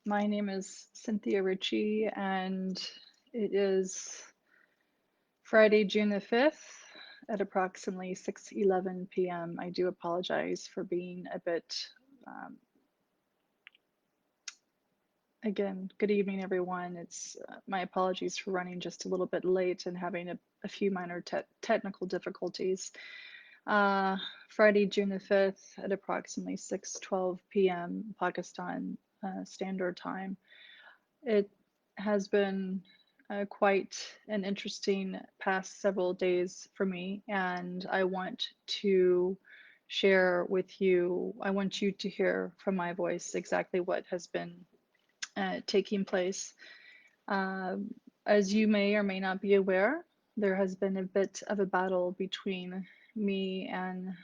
My name is Cynthia Ritchie, and it is Friday, June the 5th at approximately 6:11 p.m. I do apologize for being a bit, um, again, good evening, everyone. It's my apologies for running just a little bit late and having a few minor technical difficulties. Uh, Friday, June the 5th at approximately 6:12 p.m. Pakistan Standard Time. It has been quite an interesting past several days for me, and I want to share with you, I want you to hear from my voice exactly what has been taking place. Um, as you may or may not be aware, there has been a bit of a battle between me and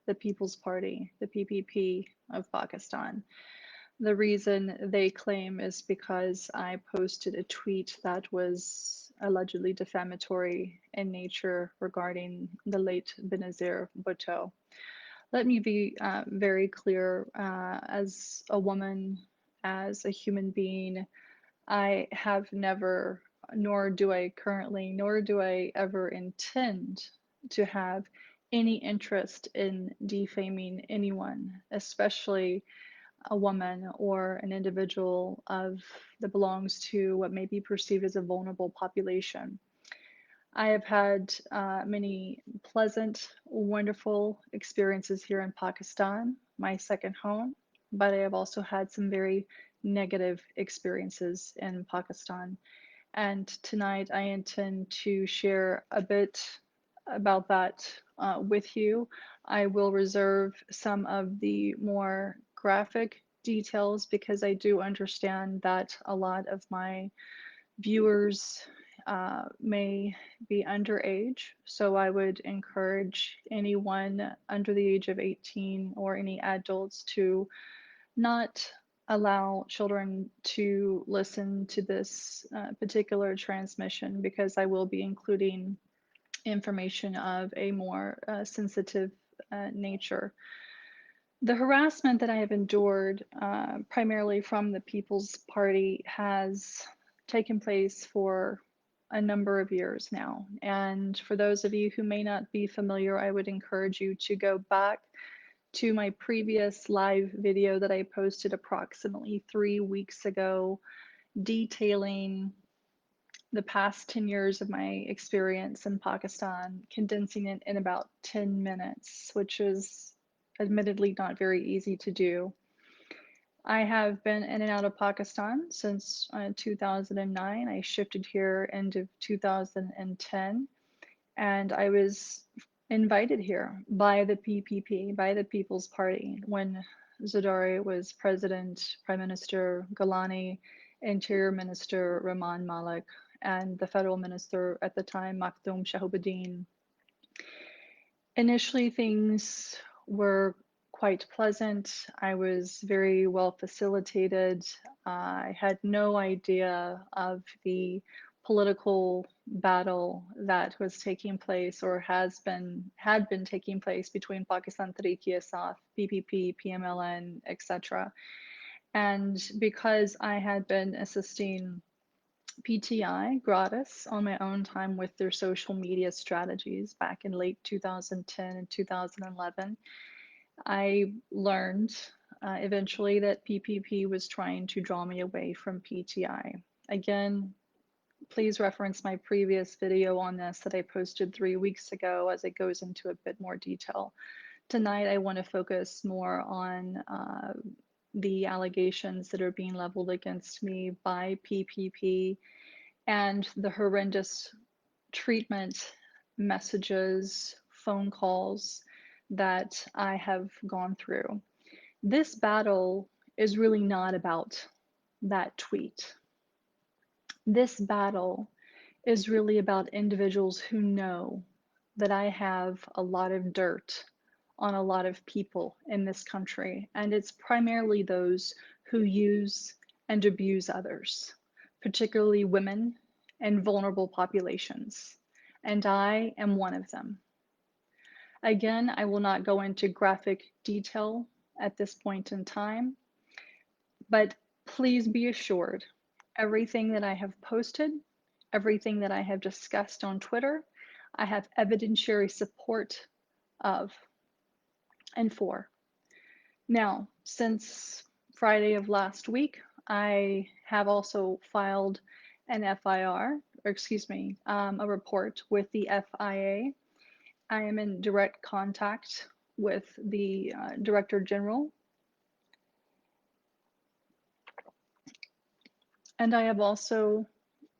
the People's Party, the PPP of Pakistan. The reason they claim is because I posted a tweet that was allegedly defamatory in nature regarding the late Benazir Bhutto. Let me be very clear, as a woman, as a human being, I have never, nor do I currently, nor do I ever intend to have any interest in defaming anyone, especially a woman or an individual that belongs to what may be perceived as a vulnerable population. I have had many pleasant, wonderful experiences here in Pakistan, my second home, but I have also had some very negative experiences in Pakistan. And tonight I intend to share a bit about that with you. I will reserve some of the more graphic details because I do understand that a lot of my viewers may be underage. So I would encourage anyone under the age of 18 or any adults to not allow children to listen to this particular transmission because I will be including information of a more sensitive nature. The harassment that I have endured, primarily from the People's Party, has taken place for a number of years now. And for those of you who may not be familiar, I would encourage you to go back to my previous live video that I posted approximately 3 weeks ago, detailing the past 10 years of my experience in Pakistan, condensing it in about 10 minutes, which is admittedly not very easy to do. I have been in and out of Pakistan since 2009. I shifted here end of 2010, and I was invited here by the PPP, by the People's Party, when Zardari was president, Prime Minister Galani, Interior Minister Rehman Malik, and the federal minister at the time, Maktoum Shahabuddin. Initially, things were quite pleasant. I was very well facilitated. I had no idea of the political battle that was taking place or had been taking place between Pakistan Tehreek-e-Insaf, PPP, PMLN, etc. And because I had been assisting PTI gratis on my own time with their social media strategies back in late 2010 and 2011, I learned eventually that PPP was trying to draw me away from PTI. Again, please reference my previous video on this that I posted 3 weeks ago as it goes into a bit more detail. Tonight, I want to focus more on the allegations that are being leveled against me by PPP and the horrendous treatment messages, phone calls that I have gone through. This battle is really not about that tweet. This battle is really about individuals who know that I have a lot of dirt on a lot of people in this country, and it's primarily those who use and abuse others, particularly women and vulnerable populations. And I am one of them. Again, I will not go into graphic detail at this point in time, but Please be assured, everything that I have posted, everything that I have discussed on Twitter, I have evidentiary support of and for. Now, since Friday of last week, I have also filed an FIR, or excuse me, a report with the FIA. I am in direct contact with the Director General, and I have also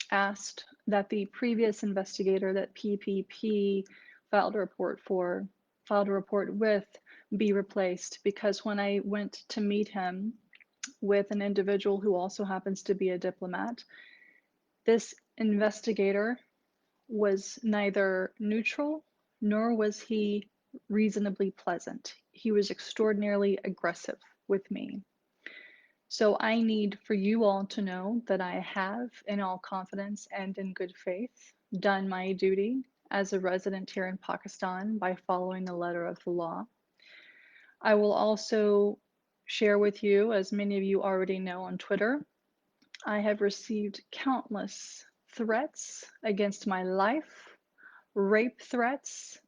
asked that the previous investigator that PPP filed a report with be replaced, because when I went to meet him with an individual who also happens to be a diplomat, this investigator was neither neutral nor was he reasonably pleasant. He was extraordinarily aggressive with me. So I need for you all to know that I have, in all confidence and in good faith, done my duty as a resident here in Pakistan by following the letter of the law. I will also share with you, as many of you already know on Twitter, I have received countless threats against my life, rape threats,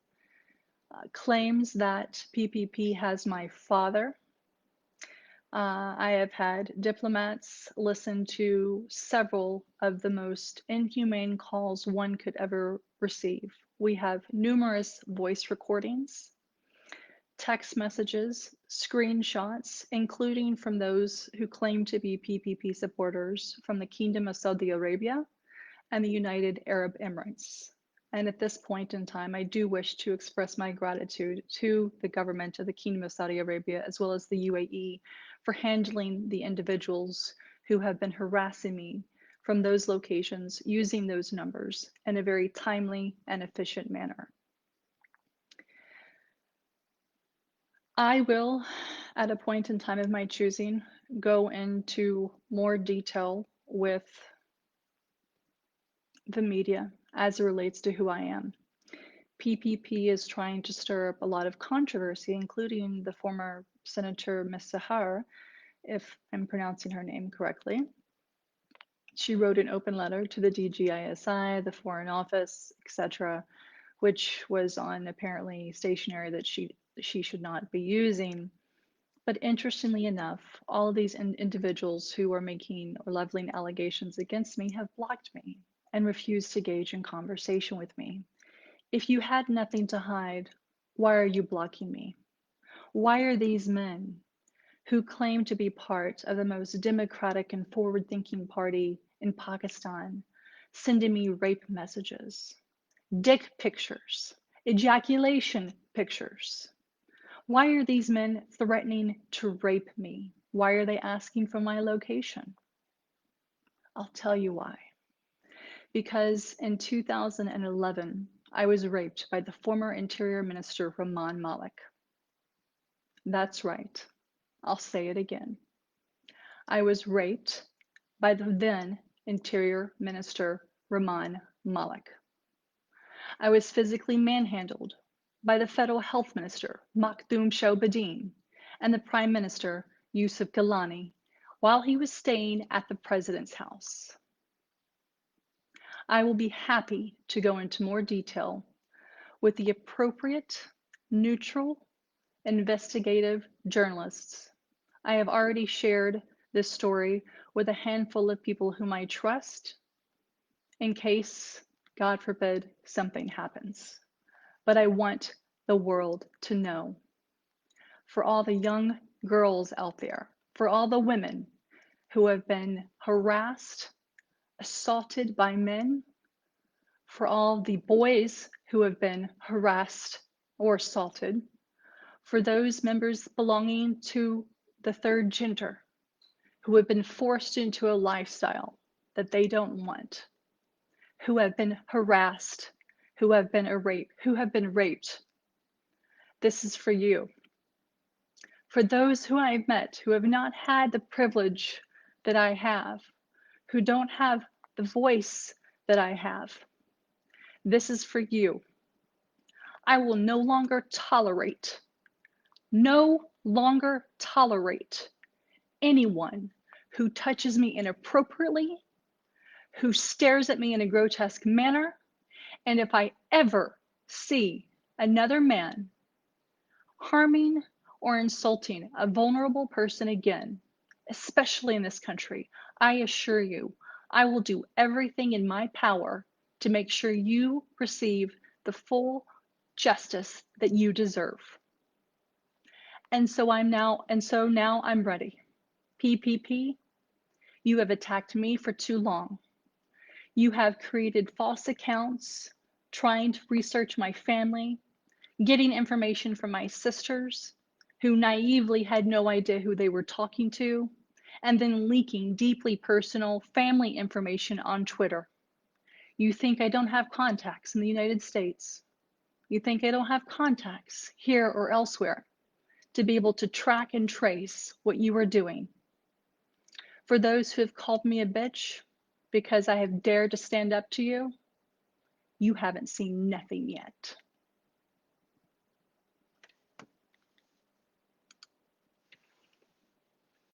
claims that PPP has my father. I have had diplomats listen to several of the most inhumane calls one could ever receive. We have numerous voice recordings, text messages, screenshots, including from those who claim to be PPP supporters from the Kingdom of Saudi Arabia and the United Arab Emirates. And at this point in time, I do wish to express my gratitude to the government of the Kingdom of Saudi Arabia, as well as the UAE, for handling the individuals who have been harassing me from those locations using those numbers in a very timely and efficient manner. I will, at a point in time of my choosing, go into more detail with the media as it relates to who I am. PPP is trying to stir up a lot of controversy, including the former Senator Ms. Sahar, if I'm pronouncing her name correctly. She wrote an open letter to the DGISI, the Foreign Office, etc., which was on apparently stationery that she should not be using. But interestingly enough, all of these individuals who are making or leveling allegations against me have blocked me and refused to engage in conversation with me. If you had nothing to hide, why are you blocking me? Why are these men who claim to be part of the most democratic and forward-thinking party in Pakistan sending me rape messages, dick pictures, ejaculation pictures? Why are these men threatening to rape me? Why are they asking for my location? I'll tell you why. Because in 2011, I was raped by the former Interior Minister, Rehman Malik. That's right. I'll say it again. I was raped by the then Interior Minister, Rehman Malik. I was physically manhandled by the Federal Health Minister, Makhdoom Shahbadin, and the Prime Minister, Yusuf Gilani, while he was staying at the President's house. I will be happy to go into more detail with the appropriate, neutral, investigative journalists. I have already shared this story with a handful of people whom I trust in case, God forbid, something happens. But I want the world to know. For all the young girls out there, for all the women who have been harassed, assaulted by men, for all the boys who have been harassed or assaulted, for those members belonging to the third gender who have been forced into a lifestyle that they don't want, who have been harassed, who have been raped. This is for you. For those who I've met who have not had the privilege that I have, who don't have the voice that I have, this is for you. I will no longer tolerate anyone who touches me inappropriately, who stares at me in a grotesque manner, and if I ever see another man harming or insulting a vulnerable person again, especially in this country, I assure you, I will do everything in my power to make sure you receive the full justice that you deserve. And so now I'm ready. PPP, you have attacked me for too long. You have created false accounts, trying to research my family, getting information from my sisters, who naively had no idea who they were talking to, and then leaking deeply personal family information on Twitter. You think I don't have contacts in the United States. You think I don't have contacts here or elsewhere to be able to track and trace what you are doing. For those who have called me a bitch because I have dared to stand up to you, you haven't seen nothing yet.